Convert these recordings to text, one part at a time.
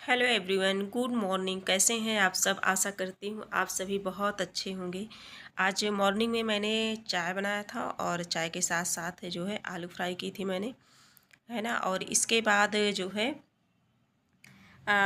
Hello everyone, good morning. कैसे हैं आप सब? आशा करती हूँ आप सभी बहुत अच्छे होंगे। आज मॉर्निंग में मैंने चाय बनाया था और चाय के साथ साथ जो है आलू फ्राई की थी मैंने, है ना। और इसके बाद जो है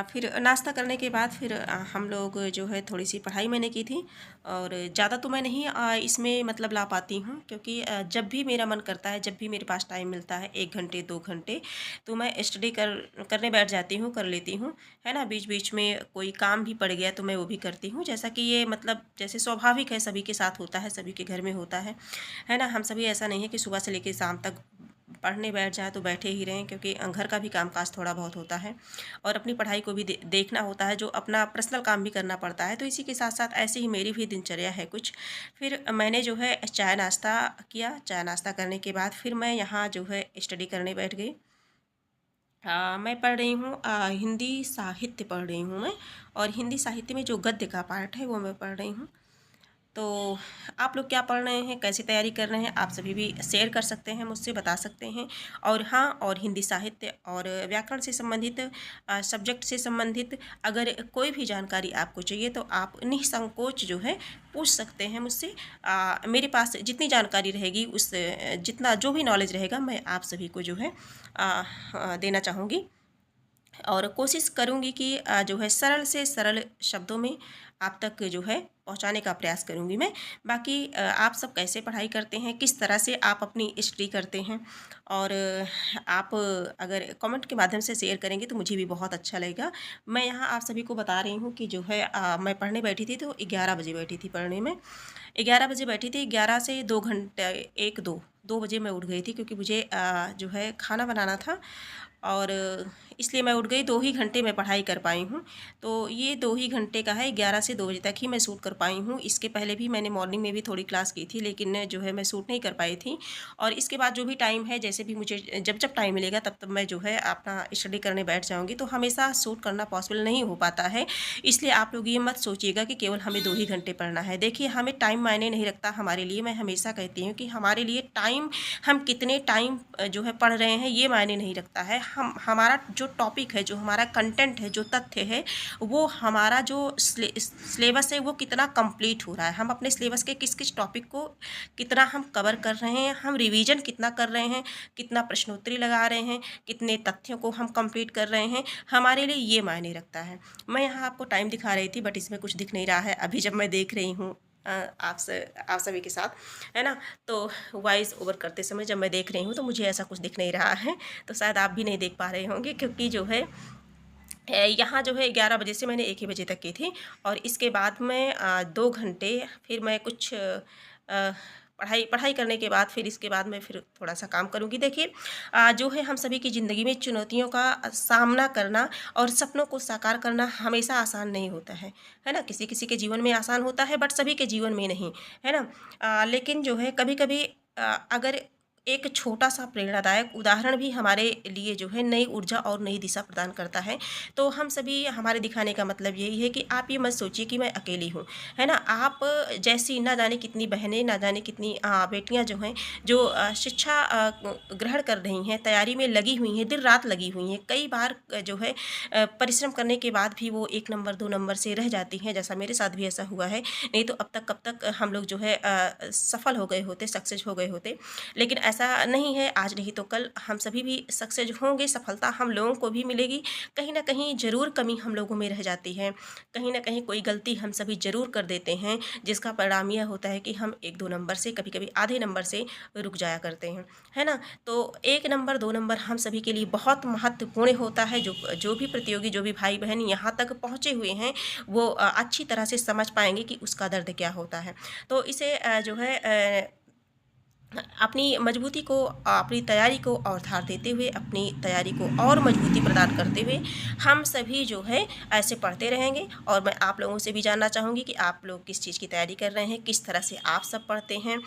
फिर नाश्ता करने के बाद फिर हम लोग जो है थोड़ी सी पढ़ाई मैंने की थी। और ज़्यादा तो मैं नहीं इसमें मतलब ला पाती हूँ, क्योंकि जब भी मेरा मन करता है, जब भी मेरे पास टाइम मिलता है 1 घंटे 2 घंटे, तो मैं स्टडी करने बैठ जाती हूँ, कर लेती हूँ, है ना। बीच बीच में कोई काम भी पड़ गया तो मैं वो भी करती हूँ, जैसा कि ये मतलब जैसे स्वाभाविक है, सभी के साथ होता है, सभी के घर में होता है ना। हम सभी ऐसा नहीं है कि सुबह से लेकर शाम तक पढ़ने बैठ जाएँ तो बैठे ही रहें, क्योंकि घर का भी कामकाज थोड़ा बहुत होता है और अपनी पढ़ाई को भी देखना होता है, जो अपना पर्सनल काम भी करना पड़ता है। तो इसी के साथ साथ ऐसे ही मेरी भी दिनचर्या है कुछ। फिर मैंने जो है चाय नाश्ता किया। चाय नाश्ता करने के बाद फिर मैं यहाँ जो है स्टडी करने बैठ गई। मैं पढ़ रही हूँ, हिंदी साहित्य पढ़ रही हूँ मैं। और हिंदी साहित्य में जो गद्य का पार्ट है वो मैं पढ़ रही हूँ। तो आप लोग क्या पढ़ रहे हैं, कैसी तैयारी कर रहे हैं, आप सभी भी शेयर कर सकते हैं, मुझसे बता सकते हैं। और हाँ, और हिंदी साहित्य और व्याकरण से संबंधित, सब्जेक्ट से संबंधित अगर कोई भी जानकारी आपको चाहिए तो आप निसंकोच जो है पूछ सकते हैं मुझसे। मेरे पास जितनी जानकारी रहेगी, उस जितना जो भी नॉलेज रहेगा, मैं आप सभी को जो है देना चाहूँगी। और कोशिश करूँगी कि जो है सरल से सरल शब्दों में आप तक जो है पहुँचाने का प्रयास करूँगी मैं। बाकी आप सब कैसे पढ़ाई करते हैं, किस तरह से आप अपनी स्टडी करते हैं, और आप अगर कमेंट के माध्यम से शेयर करेंगे तो मुझे भी बहुत अच्छा लगेगा। मैं यहाँ आप सभी को बता रही हूँ कि जो है मैं पढ़ने बैठी थी तो 11 बजे बैठी थी पढ़ने में। 11 बजे बैठी थी, 11 से 2 घंटे, 1 2 बजे मैं उठ गई थी, क्योंकि मुझे जो है खाना बनाना था। और इसलिए मैं उठ गई। 2 ही घंटे मैं पढ़ाई कर पाई हूँ। तो ये 2 ही घंटे का है, 11 से 2 बजे तक ही मैं शूट कर पाई हूँ। इसके पहले भी मैंने मॉर्निंग में भी थोड़ी क्लास की थी, लेकिन जो है मैं शूट नहीं कर पाई थी। और इसके बाद जो भी टाइम है, जैसे भी मुझे जब जब टाइम मिलेगा तब तब मैं जो है अपना स्टडी करने बैठ जाऊँगी। तो हमेशा शूट करना पॉसिबल नहीं हो पाता है, इसलिए आप लोग ये मत सोचिएगा कि केवल हमें 2 ही घंटे पढ़ना है। देखिए, हमें टाइम मायने नहीं रखता हमारे लिए। मैं हमेशा कहती हूँ कि हमारे लिए टाइम, हम कितने टाइम जो है पढ़ रहे हैं, ये मायने नहीं रखता है। हमारा जो टॉपिक है, जो हमारा कंटेंट है, जो तथ्य है, वो हमारा जो सिलेबस है वो कितना कंप्लीट हो रहा है, हम अपने सिलेबस के किस किस टॉपिक को कितना हम कवर कर रहे हैं, हम रिवीजन कितना कर रहे हैं, कितना प्रश्नोत्तरी लगा रहे हैं, कितने तथ्यों को हम कंप्लीट कर रहे हैं, हमारे लिए ये मायने रखता है। मैं यहाँ आपको टाइम दिखा रही थी, बट इसमें कुछ दिख नहीं रहा है अभी, जब मैं देख रही हूँ आप सभी के साथ, है ना। तो वॉइस ओवर करते समय जब मैं देख रही हूँ तो मुझे ऐसा कुछ दिख नहीं रहा है। तो शायद आप भी नहीं देख पा रहे होंगे, क्योंकि जो है यहाँ जो है 11 बजे से मैंने 1 ही बजे तक की थी। और इसके बाद में 2 घंटे फिर मैं कुछ पढ़ाई पढ़ाई करने के बाद फिर इसके बाद मैं फिर थोड़ा-सा काम करूँगी। देखिए, जो है हम सभी की ज़िंदगी में चुनौतियों का सामना करना और सपनों को साकार करना हमेशा आसान नहीं होता है ना? किसी-किसी के जीवन में आसान होता है, बट सभी के जीवन में नहीं, है ना? लेकिन जो है कभी-कभी अगर एक छोटा-सा प्रेरणादायक उदाहरण भी हमारे लिए जो है नई ऊर्जा और नई दिशा प्रदान करता है। तो हम सभी, हमारे दिखाने का मतलब यही है कि आप ये मत सोचिए कि मैं अकेली हूँ, है ना। आप जैसी ना जाने कितनी बहनें, ना जाने कितनी बेटियाँ जो हैं, जो शिक्षा ग्रहण कर रही हैं, तैयारी में लगी हुई हैं, दिन-रात लगी हुई हैं। कई बार जो है परिश्रम करने के बाद भी वो 1 नंबर 2 नंबर से रह जाती हैं, जैसा मेरे साथ भी ऐसा हुआ है। नहीं तो अब तक कब तक हम लोग जो है सफल हो गए होते, सक्सेस हो गए होते। लेकिन ऐसा नहीं है, आज नहीं तो कल हम सभी भी सक्सेस होंगे, सफलता हम लोगों को भी मिलेगी। कहीं न कहीं ज़रूर कमी हम लोगों में रह जाती है, कहीं न कहीं कोई गलती हम सभी ज़रूर कर देते हैं, जिसका परिणाम यह होता है कि हम 1-2 नंबर से, कभी-कभी आधे नंबर से रुक जाया करते हैं, है ना? तो 1 नंबर 2 नंबर हम सभी के लिए बहुत महत्वपूर्ण होता है। जो जो भी प्रतियोगी, जो भी भाई-बहन यहाँ तक पहुँचे हुए हैं, वो अच्छी तरह से समझ पाएँगे कि उसका दर्द क्या होता है। तो इसे जो है अपनी मजबूती को, अपनी तैयारी को और धार देते हुए, अपनी तैयारी को और मजबूती प्रदान करते हुए हम सभी जो है ऐसे पढ़ते रहेंगे। और मैं आप लोगों से भी जानना चाहूँगी कि आप लोग किस चीज़ की तैयारी कर रहे हैं, किस तरह से आप सब पढ़ते हैं।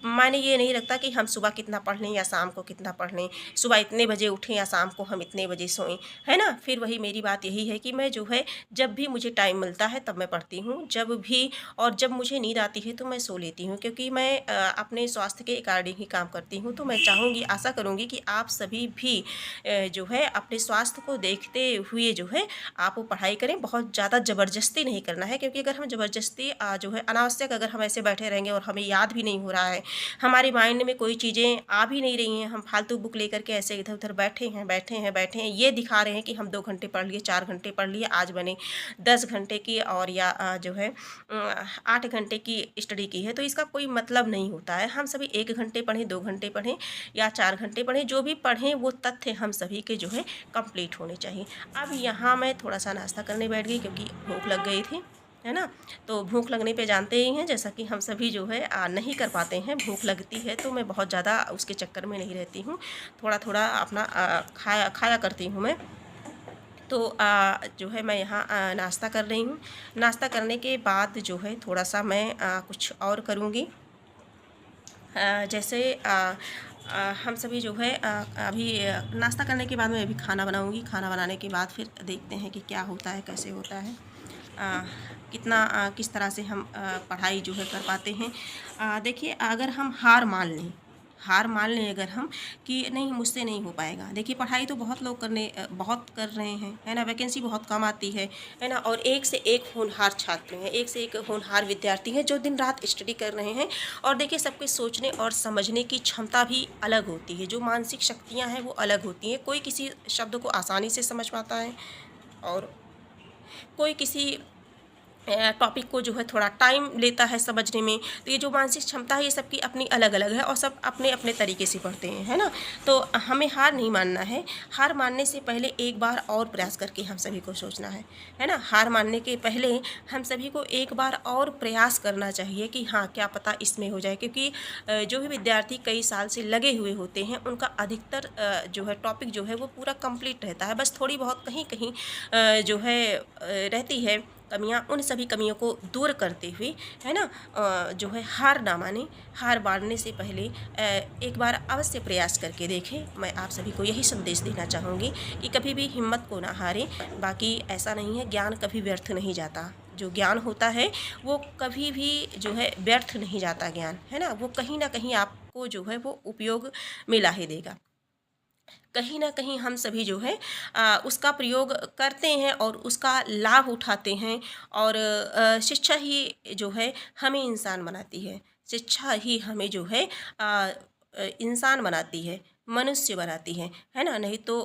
मायने ये नहीं रखता कि हम सुबह कितना पढ़ लें या शाम को कितना पढ़ लें, सुबह इतने बजे उठें या शाम को हम इतने बजे सोएं, है ना। फिर वही मेरी बात यही है कि मैं जो है जब भी मुझे टाइम मिलता है तब मैं पढ़ती हूँ, जब भी। और जब मुझे नींद आती है तो मैं सो लेती हूँ, क्योंकि मैं अपने अपने स्वास्थ्य के अकॉर्डिंग ही काम करती हूँ। तो मैं चाहूँगी, आशा करूँगी कि आप सभी भी जो है अपने स्वास्थ्य को देखते हुए जो है आप वो पढ़ाई करें। बहुत ज़्यादा ज़बरदस्ती नहीं करना है, क्योंकि अगर हम ज़बरदस्ती जो है अनावश्यक अगर हम ऐसे बैठे रहेंगे और हमें याद भी नहीं हो रहा है, हमारे माइंड में कोई चीज़ें आ भी नहीं रही हैं, हम फालतू बुक लेकर के ऐसे इधर-उधर बैठे हैं, ये दिखा रहे हैं कि हम 2 घंटे पढ़ लिए, 4 घंटे पढ़ लिए, आज मैंने 10 घंटे की और या जो है 8 घंटे की स्टडी की है, तो इसका कोई मतलब नहीं होता है। हम सभी 1 घंटे पढ़ें, 2 घंटे पढ़ें या 4 घंटे पढ़ें, जो भी पढ़ें वो तथ्य हम सभी के जो है कंप्लीट होने चाहिए। अब यहाँ मैं थोड़ा-सा नाश्ता करने बैठ गई, क्योंकि भूख लग गई थी, है ना? तो भूख लगने पे जानते ही हैं, जैसा कि हम सभी जो है नहीं कर पाते हैं, भूख लगती है तो मैं बहुत ज़्यादा उसके चक्कर में नहीं रहती हूँ। थोड़ा-थोड़ा अपना खाया करती हूँ मैं। तो जो है मैं यहाँ नाश्ता कर रही हूँ। नाश्ता करने के बाद जो है थोड़ा-सा मैं कुछ और करूँगी। जैसे हम सभी जो है अभी नाश्ता करने के बाद मैं अभी खाना बनाऊँगी। खाना बनाने के बाद फिर देखते हैं कि क्या होता है, कैसे होता है, अ, कितना किस तरह से हम पढ़ाई जो है कर पाते हैं। देखिए, अगर हम हार मान लें अगर हम कि नहीं मुझसे नहीं हो पाएगा। देखिए, पढ़ाई तो बहुत लोग बहुत कर रहे हैं, है ना? वैकेंसी बहुत कम आती है ना? और एक से एक होनहार छात्र हैं, एक से एक होनहार विद्यार्थी हैं जो दिन रात स्टडी कर रहे हैं। और देखिए, सबके सोचने और समझने की क्षमता भी अलग होती है, जो मानसिक शक्तियाँ हैं वो अलग होती हैं। कोई किसी शब्द को आसानी से समझ पाता है और कोई किसी टॉपिक को जो है थोड़ा टाइम लेता है समझने में। तो ये जो मानसिक क्षमता है ये सबकी अपनी अलग-अलग है और सब अपने-अपने तरीके से पढ़ते हैं, है ना? तो हमें हार नहीं मानना है। हार मानने से पहले एक बार और प्रयास करके हम सभी को सोचना है ना? हार मानने के पहले हम सभी को एक बार और प्रयास करना चाहिए कि हाँ, क्या पता इसमें हो जाए, क्योंकि जो भी विद्यार्थी कई साल से लगे हुए होते हैं उनका अधिकतर जो है टॉपिक जो है वो पूरा कंप्लीट रहता है। बस थोड़ी बहुत कहीं-कहीं जो है रहती है कमियाँ, उन सभी कमियों को दूर करते हुए, है ना, जो है हार ना मानें। हार मानने से पहले एक बार अवश्य प्रयास करके देखें। मैं आप सभी को यही संदेश देना चाहूँगी कि कभी भी हिम्मत को ना हारें। बाकी ऐसा नहीं है, ज्ञान कभी व्यर्थ नहीं जाता। जो ज्ञान होता है वो कभी भी जो है व्यर्थ नहीं जाता ज्ञान, है ना? वो कहीं न कहीं आपको जो है वो उपयोग मिला ही देगा। कहीं न कहीं हम सभी जो है उसका प्रयोग करते हैं और उसका लाभ उठाते हैं। और शिक्षा ही जो है हमें इंसान बनाती है। शिक्षा ही हमें जो है इंसान बनाती है, मनुष्य बनाती है ना? नहीं तो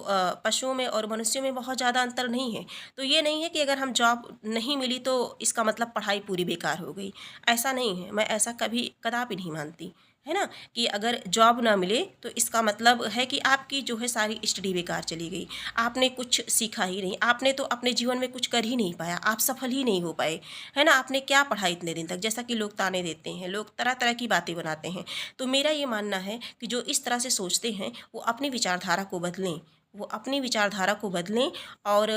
पशुओं में और मनुष्यों में बहुत ज़्यादा अंतर नहीं है। तो ये नहीं है कि अगर हम जॉब नहीं मिली तो इसका मतलब पढ़ाई पूरी बेकार हो गई, ऐसा नहीं है। मैं ऐसा कभी कदापि नहीं मानती, है ना? कि अगर जॉब ना मिले तो इसका मतलब है कि आपकी जो है सारी स्टडी बेकार चली गई, आपने कुछ सीखा ही नहीं, आपने तो अपने जीवन में कुछ कर ही नहीं पाया, आप सफल ही नहीं हो पाए, है ना? आपने क्या पढ़ा इतने दिन तक? जैसा कि लोग ताने देते हैं, लोग तरह-तरह की बातें बनाते हैं। तो मेरा ये मानना है कि जो इस तरह से सोचते हैं वो अपनी विचारधारा को बदलें, वो अपनी विचारधारा को बदलें। और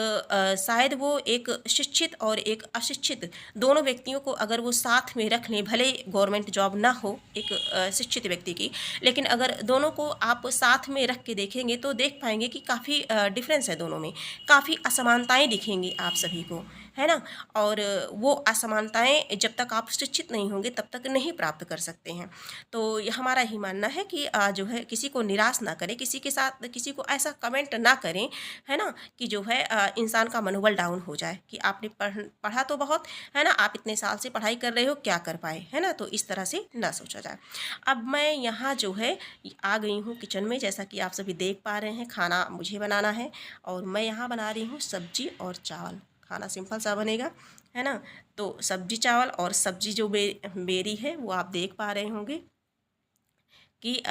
शायद वो एक शिक्षित और एक अशिक्षित दोनों व्यक्तियों को अगर वो साथ में रख लें, भले गवर्नमेंट जॉब ना हो एक शिक्षित व्यक्ति की, लेकिन अगर दोनों को आप साथ में रख के देखेंगे तो देख पाएंगे कि काफ़ी डिफरेंस है दोनों में, काफ़ी असमानताएं दिखेंगी आप सभी को, है ना? और वो असमानताएं जब तक आप शिक्षित नहीं होंगे तब तक नहीं प्राप्त कर सकते हैं। तो ये हमारा ही मानना है कि जो है किसी को निराश ना करें, किसी के साथ किसी को ऐसा कमेंट ना करें, है ना, कि जो है इंसान का मनोबल डाउन हो जाए कि आपने पढ़ा तो बहुत, है ना, आप इतने साल से पढ़ाई कर रहे हो, क्या कर पाए, है ना? तो इस तरह से ना सोचा जाए। अब मैं यहाँ जो है आ गई हूँ किचन में, जैसा कि आप सभी देख पा रहे हैं खाना मुझे बनाना है और मैं यहाँ बना रही हूँ सब्जी और चावल। खाना सिंपल सा बनेगा, है ना? तो सब्जी चावल, और सब्जी जो मेरी है वो आप देख पा रहे होंगे कि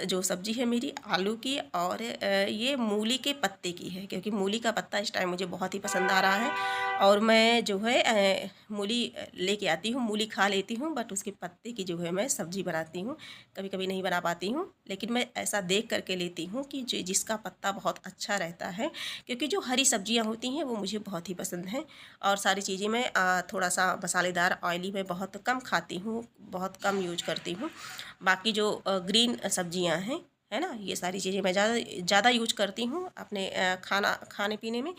जो सब्ज़ी है मेरी आलू की, और ये मूली के पत्ते की है, क्योंकि मूली का पत्ता इस टाइम मुझे बहुत ही पसंद आ रहा है। और मैं जो है मूली लेके आती हूँ, मूली खा लेती हूँ, बट उसके पत्ते की जो है मैं सब्ज़ी बनाती हूँ। कभी-कभी नहीं बना पाती हूँ, लेकिन मैं ऐसा देख करके लेती हूँ कि जिसका पत्ता बहुत अच्छा रहता है, क्योंकि जो हरी सब्जियाँ होती हैं वो मुझे बहुत ही पसंद हैं। और सारी चीज़ें मैं थोड़ा-सा मसालेदार ऑयली मैं बहुत कम खाती हूँ, बहुत कम यूज करती हूँ। बाकी जो ग्रीन सब्जियां हैं, है ना। ये सारी चीज़ें मैं ज़्यादा यूज करती हूँ अपने खाने पीने में।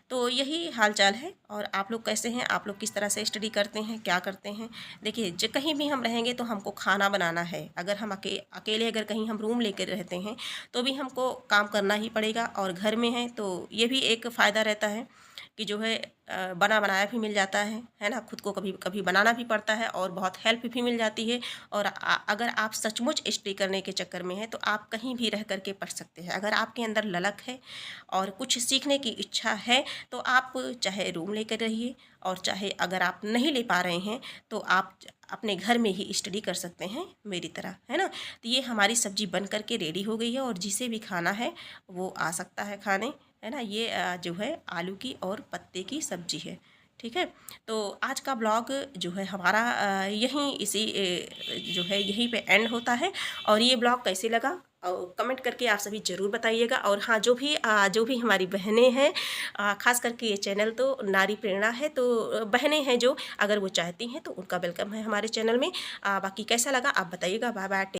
तो यही हाल चाल है। और आप लोग कैसे हैं, आप लोग किस तरह से स्टडी करते हैं, क्या करते हैं। देखिए कहीं भी हम रहेंगे तो हमको खाना बनाना है। अगर हम अकेले अगर कहीं हम रूम लेकर रहते हैं तो भी हमको काम करना ही पड़ेगा। और घर में है तो ये भी एक फ़ायदा रहता है कि जो है बना बनाया भी मिल जाता है ना। खुद को कभी कभी बनाना भी पड़ता है और बहुत हेल्प भी मिल जाती है। और अगर आप सचमुच स्टडी करने के चक्कर में हैं तो आप कहीं भी रह करके पढ़ सकते हैं। अगर आपके अंदर ललक है और कुछ सीखने की इच्छा है तो आप चाहे रूम लेकर रहिए, और चाहे अगर आप नहीं ले पा रहे हैं तो आप अपने घर में ही स्टडी कर सकते हैं मेरी तरह, है ना। तो ये हमारी सब्जी बन करके रेडी हो गई है और जिसे भी खाना है वो आ सकता है खाने, है ना। ये जो है आलू की और पत्ते की सब्जी है, ठीक है। तो आज का ब्लॉग जो है हमारा यहीं जो है यहीं पे एंड होता है। और ये ब्लॉग कैसे लगा और कमेंट करके आप सभी ज़रूर बताइएगा। और हाँ, जो भी हमारी बहनें हैं, ख़ास करके ये चैनल तो नारी प्रेरणा है, तो बहनें हैं जो अगर वो चाहती हैं तो उनका वेलकम है हमारे चैनल में। बाकी कैसा लगा आप बताइएगा। Bye bye.